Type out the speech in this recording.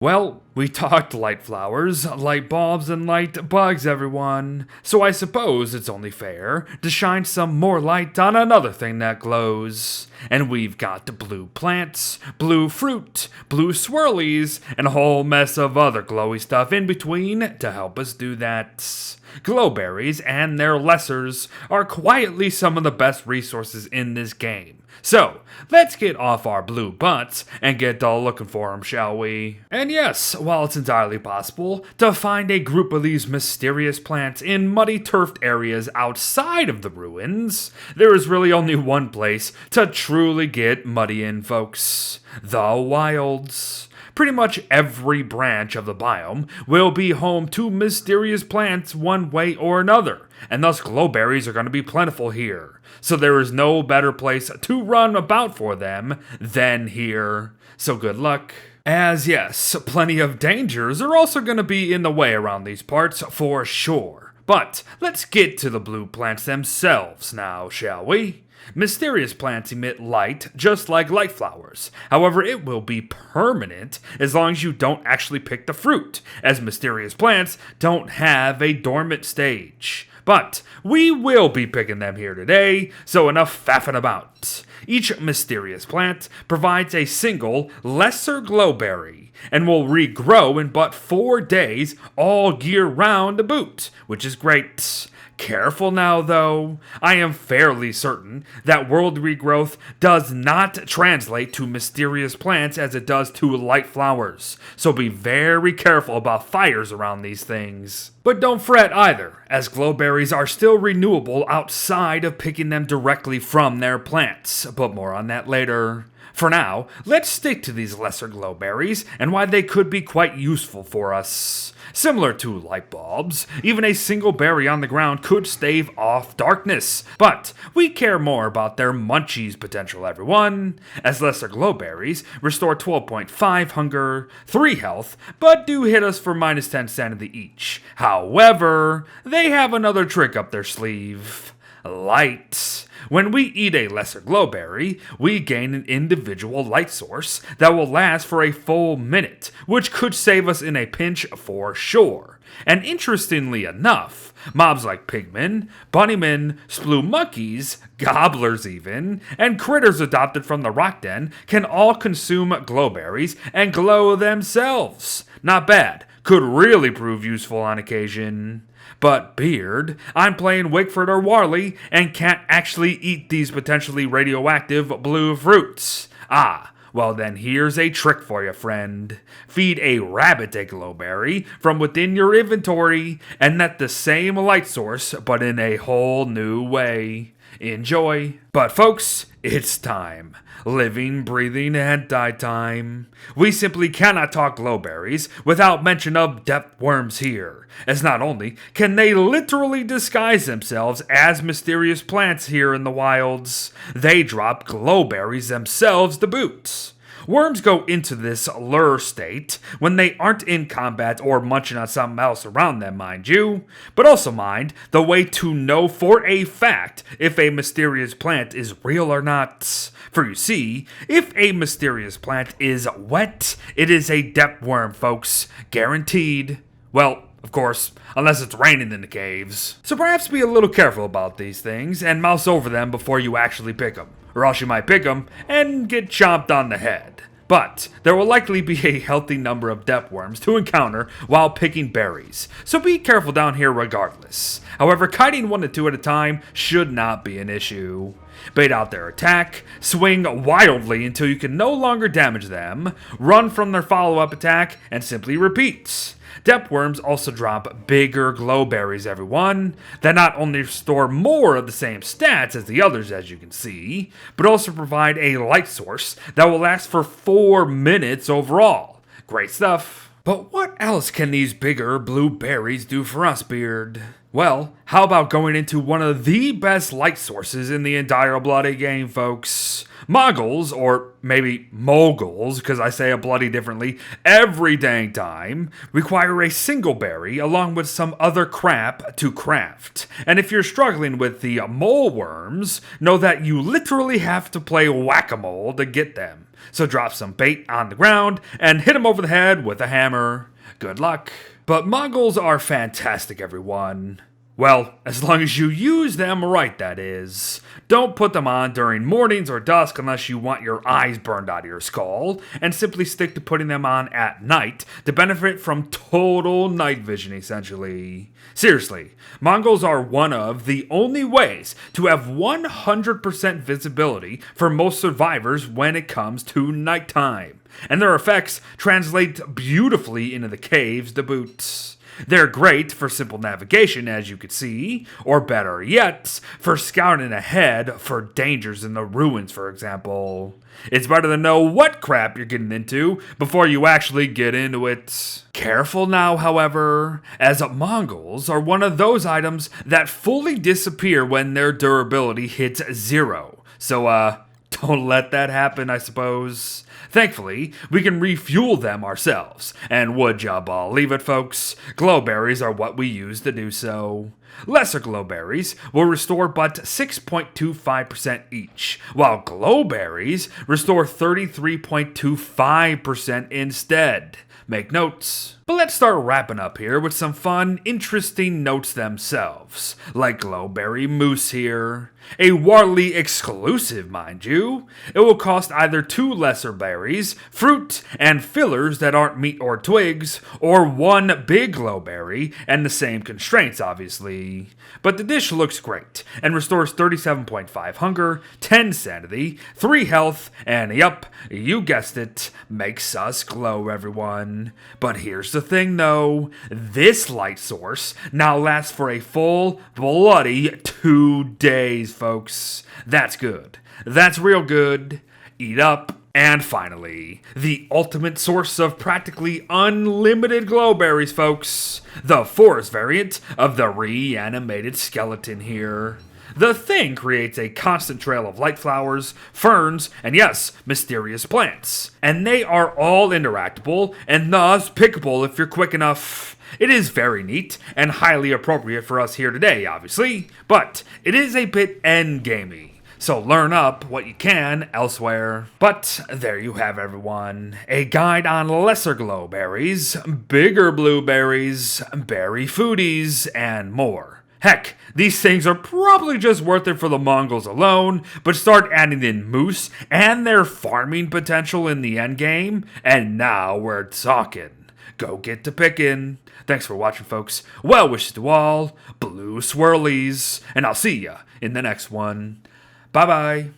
Well, we talked light flowers, light bulbs, and light bugs, everyone. So I suppose it's only fair to shine some more light on another thing that glows. And we've got blue plants, blue fruit, blue swirlies, and a whole mess of other glowy stuff in between to help us do that. Glowberries and their lessers are quietly some of the best resources in this game. So, let's get off our blue butts and get dull looking for them, shall we? And yes, while it's entirely possible to find a group of these mysterious plants in muddy turfed areas outside of the ruins, there is really only one place to truly get muddy in, folks. The wilds. Pretty much every branch of the biome will be home to mysterious plants one way or another, and thus glowberries are going to be plentiful here. So there is no better place to run about for them than here. So good luck. As yes, plenty of dangers are also going to be in the way around these parts for sure. But let's get to the blue plants themselves now, shall we? Mysterious plants emit light just like light flowers. However, it will be permanent as long as you don't actually pick the fruit, as mysterious plants don't have a dormant stage. But we will be picking them here today, so enough faffing about. Each mysterious plant provides a single, lesser glowberry, and will regrow in but 4 days all year round to boot, which is great. Careful now, though. I am fairly certain that world regrowth does not translate to mysterious plants as it does to light flowers, so be very careful about fires around these things. But don't fret either, as glowberries are still renewable outside of picking them directly from their plants, but more on that later. For now, let's stick to these lesser glowberries and why they could be quite useful for us. Similar to light bulbs, even a single berry on the ground could stave off darkness, but we care more about their munchies potential, everyone, as lesser glowberries restore 12.5 hunger, 3 health, but do hit us for minus 10 sanity each. However, they have another trick up their sleeve. Light. When we eat a lesser glowberry, we gain an individual light source that will last for a full minute, which could save us in a pinch for sure. And interestingly enough, mobs like pigmen, bunnymen, splumonkeys, gobblers even, and critters adopted from the rock den can all consume glowberries and glow themselves. Not bad. Could really prove useful on occasion. But Beard, I'm playing Wickford or Warley and can't actually eat these potentially radioactive blue fruits. Well then here's a trick for you, friend. Feed a rabbit a glowberry from within your inventory and net the same light source but in a whole new way. Enjoy. But folks, it's time. Living, breathing, anti-time. We simply cannot talk glowberries without mention of depth worms here, as not only can they literally disguise themselves as mysterious plants here in the wilds, they drop glowberries themselves to boot. Worms go into this lure state when they aren't in combat or munching on something else around them, mind you. But also mind the way to know for a fact if a mysterious plant is real or not. For you see, if a mysterious plant is wet, it is a depth worm, folks. Guaranteed. Well, of course, unless it's raining in the caves. So perhaps be a little careful about these things and mouse over them before you actually pick them. Or else you might pick them and get chomped on the head. But there will likely be a healthy number of depth worms to encounter while picking berries, so be careful down here regardless. However, kiting 1 to 2 at a time should not be an issue. Bait out their attack, swing wildly until you can no longer damage them, run from their follow-up attack, and simply repeat. Depth worms also drop bigger glowberries, everyone, that not only restore more of the same stats as the others, as you can see, but also provide a light source that will last for 4 minutes overall. Great stuff. But what else can these bigger blue berries do for us, Beard? Well, how about going into one of the best light sources in the entire bloody game, folks? Moggles, or maybe moguls, because I say a bloody differently every dang time, require a single berry along with some other crap to craft. And if you're struggling with the mole worms, know that you literally have to play whack-a-mole to get them. So drop some bait on the ground and hit them over the head with a hammer. Good luck. But Mongols are fantastic, everyone. Well, as long as you use them right, that is. Don't put them on during mornings or dusk unless you want your eyes burned out of your skull, and simply stick to putting them on at night to benefit from total night vision, essentially. Seriously, Mongols are one of the only ways to have 100% visibility for most survivors when it comes to nighttime, and their effects translate beautifully into the caves to boot. They're great for simple navigation, as you could see, or better yet, for scouting ahead for dangers in the ruins, for example. It's better to know what crap you're getting into before you actually get into it. Careful now, however, as Mongols are one of those items that fully disappear when their durability hits 0. So, don't let that happen, I suppose. Thankfully, we can refuel them ourselves, and would ya believe it, folks? Glowberries are what we use to do so. Lesser glowberries will restore but 6.25% each, while glowberries restore 33.25% instead. Make notes. But let's start wrapping up here with some fun, interesting notes themselves, like glowberry mousse here. A Warley exclusive, mind you. It will cost either 2 lesser berries, fruit, and fillers that aren't meat or twigs, or 1 big glowberry, and the same constraints, obviously. But the dish looks great, and restores 37.5 hunger, 10 sanity, 3 health, and yup, you guessed it, makes us glow, everyone. But here's the thing though, this light source now lasts for a full bloody 2 days, folks. That's good. That's real good. Eat up. And finally, the ultimate source of practically unlimited glowberries, folks. The forest variant of the reanimated skeleton here. The thing creates a constant trail of light flowers, ferns, and yes, mysterious plants. And they are all interactable and thus pickable if you're quick enough. It is very neat and highly appropriate for us here today, obviously, but it is a bit endgamey. So learn up what you can elsewhere. But there you have, everyone. A guide on lesser glowberries, bigger blueberries, berry foodies, and more. Heck, these things are probably just worth it for the Mongols alone, but start adding in moose and their farming potential in the endgame, and now we're talking. Go get to picking. Thanks for watching, folks. Well wishes to all. Blue swirlies. And I'll see ya in the next one. Bye-bye.